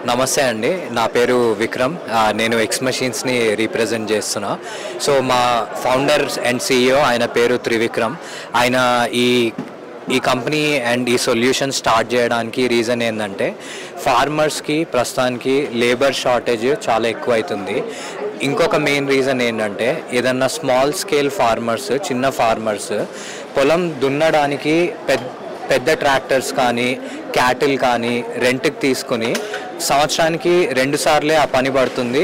నమస్తే అండి. నా పేరు విక్రమ్. నేను ఎక్స్ మెషిన్స్ని రీప్రజెంట్ చేస్తున్నా. సో మా ఫౌండర్ అండ్ సీఈఓ ఆయన పేరు త్రివిక్రమ్. ఆయన ఈ ఈ కంపెనీ అండ్ ఈ సొల్యూషన్ స్టార్ట్ చేయడానికి రీజన్ ఏంటంటే ఫార్మర్స్కి ప్రస్తుతానికి లేబర్ షార్టేజ్ చాలా ఎక్కువ అవుతుంది. ఇంకొక మెయిన్ రీజన్ ఏంటంటే ఏదన్నా స్మాల్ స్కేల్ ఫార్మర్స్, చిన్న ఫార్మర్స్ పొలం దున్నడానికి పెద్ద ట్రాక్టర్స్ కానీ క్యాటిల్ కానీ రెంట్కి తీసుకుని సంవత్సరానికి 2 సార్లే ఆ పని పడుతుంది.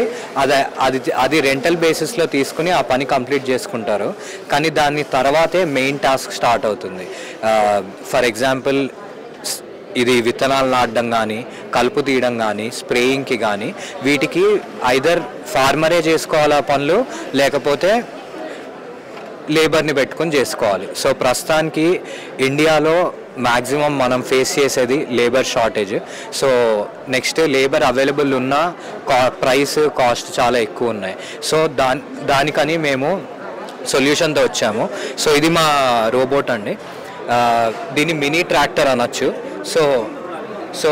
అది రెంటల్ బేసిస్లో తీసుకుని ఆ పని కంప్లీట్ చేసుకుంటారు. కానీ దాని తర్వాతే మెయిన్ టాస్క్ స్టార్ట్ అవుతుంది. ఫర్ ఎగ్జాంపుల్ ఇది విత్తనాలు నాటడం కానీ, కలుపు తీయడం కానీ, స్ప్రేయింగ్కి కానీ వీటికి ఐదర్ ఫార్మరే చేసుకోవాలా పనులు, లేకపోతే లేబర్ని పెట్టుకొని చేసుకోవాలి. సో ప్రస్తుతానికి ఇండియాలో మ్యాక్సిమం మనం ఫేస్ చేసేది labour shortage. So next labour available ఉన్న కాస్ట్ చాలా ఎక్కువ ఉన్నాయి. సో దానికని మేము సొల్యూషన్తో వచ్చాము. సో ఇది మా రోబోట్ అండి. దీన్ని మినీ ట్రాక్టర్ అనొచ్చు. సో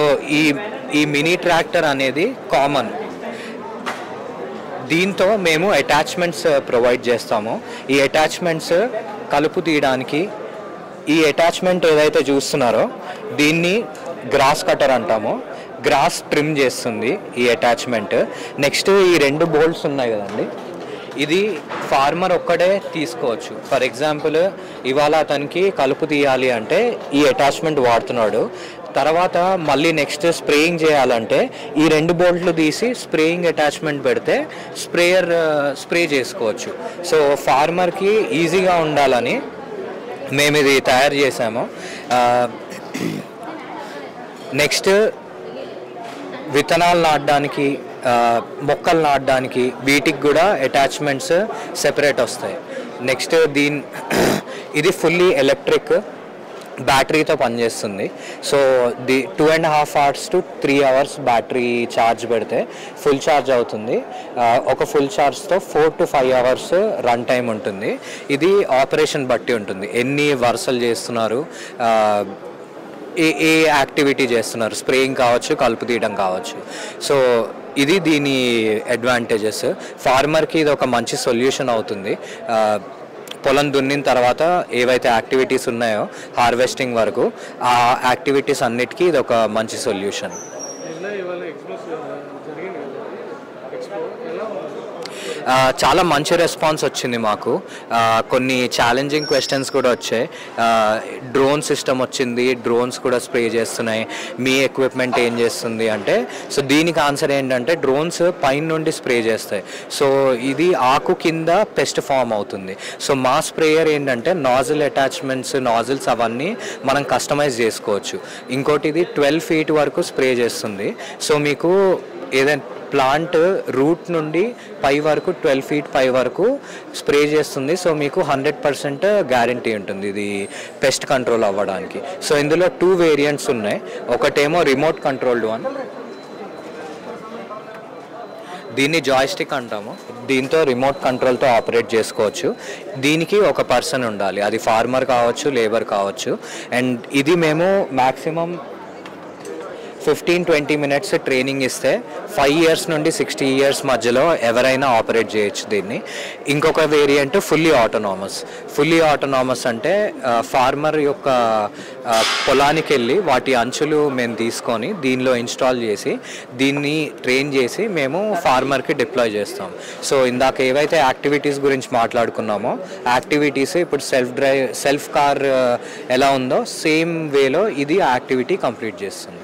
ఈ మినీ ట్రాక్టర్ అనేది కామన్. దీంతో మేము అటాచ్మెంట్స్ ప్రొవైడ్ చేస్తాము. ఈ అటాచ్మెంట్స్ కలుపు తీయడానికి, ఈ అటాచ్మెంట్ ఏదైతే చూస్తున్నారో దీన్ని గ్రాస్ కటర్ అంటాము. గ్రాస్ ట్రిమ్ చేస్తుంది ఈ అటాచ్మెంట్. నెక్స్ట్ ఈ 2 బోల్ట్స్ ఉన్నాయి కదండి, ఇది ఫార్మర్ ఒక్కడే తీసుకోవచ్చు. ఫర్ ఎగ్జాంపుల్ ఇవాళ అతనికి కలుపు తీయాలి అంటే ఈ అటాచ్మెంట్ వాడుతున్నాడు. తర్వాత మళ్ళీ నెక్స్ట్ స్ప్రేయింగ్ చేయాలంటే ఈ 2 బోల్ట్లు తీసి స్ప్రేయింగ్ అటాచ్మెంట్ పెడితే స్ప్రే చేసుకోవచ్చు. సో ఫార్మర్కి ఈజీగా ఉండాలని మేము ఇది తయారు చేసాము. నెక్స్ట్ విత్తనాలు నాటడానికి, మొక్కలు నాటడానికి వీటికి కూడా అటాచ్మెంట్స్ సెపరేట్ వస్తాయి. నెక్స్ట్ ఇది ఫుల్లీ ఎలక్ట్రిక్, బ్యాటరీతో పనిచేస్తుంది. So 2.5 hours to 3 hours battery charge పెడితే ఫుల్ ఛార్జ్ అవుతుంది. ఒక ఫుల్ ఛార్జ్తో 4 to 5 hours రన్ టైం ఉంటుంది. ఇది ఆపరేషన్ బట్టి ఉంటుంది, ఎన్ని వరుసలు చేస్తున్నారు, ఏ యాక్టివిటీ చేస్తున్నారు, స్ప్రేయింగ్ కావచ్చు, కలుపు తీయడం కావచ్చు. సో ఇది దీని అడ్వాంటేజెస్. ఫార్మర్కి ఇది ఒక మంచి సొల్యూషన్ అవుతుంది. పొలం దున్నిన తర్వాత ఏవైతే యాక్టివిటీస్ ఉన్నాయో హార్వెస్టింగ్ వరకు, ఆ యాక్టివిటీస్ అన్నిటికీ ఇది ఒక మంచి సొల్యూషన్. చాలా మంచి రెస్పాన్స్ వచ్చింది మాకు. కొన్ని ఛాలెంజింగ్ క్వశ్చన్స్ కూడా వచ్చాయి. డ్రోన్ సిస్టమ్ వచ్చింది, డ్రోన్స్ కూడా స్ప్రే చేస్తున్నాయి, మీ ఎక్విప్మెంట్ ఏం చేస్తుంది అంటే, సో దీనికి ఆన్సర్ ఏంటంటే డ్రోన్స్ పైన నుండి స్ప్రే చేస్తాయి. సో ఇది ఆకు కింద పెస్ట్ ఫామ్ అవుతుంది. సో మా స్ప్రేయర్ ఏంటంటే నాజిల్ అటాచ్మెంట్స్, నాజిల్స్ అవన్నీ మనం కస్టమైజ్ చేసుకోవచ్చు. ఇంకోటి ఇది 12 feet వరకు స్ప్రే చేస్తుంది. సో మీకు ఏదైనా ప్లాంట్ రూట్ నుండి పై వరకు 12 feet పై వరకు స్ప్రే చేస్తుంది. సో మీకు 100% గ్యారంటీ ఉంటుంది ఇది పెస్ట్ కంట్రోల్ అవ్వడానికి. సో ఇందులో 2 వేరియంట్స్ ఉన్నాయి. ఒకటేమో రిమోట్ కంట్రోల్డ్ వన్, దీన్ని జాయ్స్టిక్ అంటాము. దీంతో రిమోట్ కంట్రోల్తో ఆపరేట్ చేసుకోవచ్చు. దీనికి ఒక పర్సన్ ఉండాలి, అది ఫార్మర్ కావచ్చు, లేబర్ కావచ్చు. అండ్ ఇది మేము మ్యాక్సిమం 15-20 minutes ట్రైనింగ్ ఇస్తే 5 years నుండి 60 years మధ్యలో ఎవరైనా ఆపరేట్ చేయొచ్చు దీన్ని. ఇంకొక వేరియంట్ ఫుల్లీ ఆటోనామస్ అంటే ఫార్మర్ యొక్క పొలానికి వెళ్ళి వాటి అంచులు మేము తీసుకొని దీనిలో ఇన్స్టాల్ చేసి దీన్ని ట్రైన్ చేసి మేము ఫార్మర్కి డిప్లాయ్ చేస్తాం. సో ఇందాక ఏవైతే యాక్టివిటీస్ గురించి మాట్లాడుకున్నామో యాక్టివిటీస్ ఇప్పుడు సెల్ఫ్ కార్ ఎలా ఉందో సేమ్ వేలో ఇది యాక్టివిటీ కంప్లీట్ చేస్తుంది.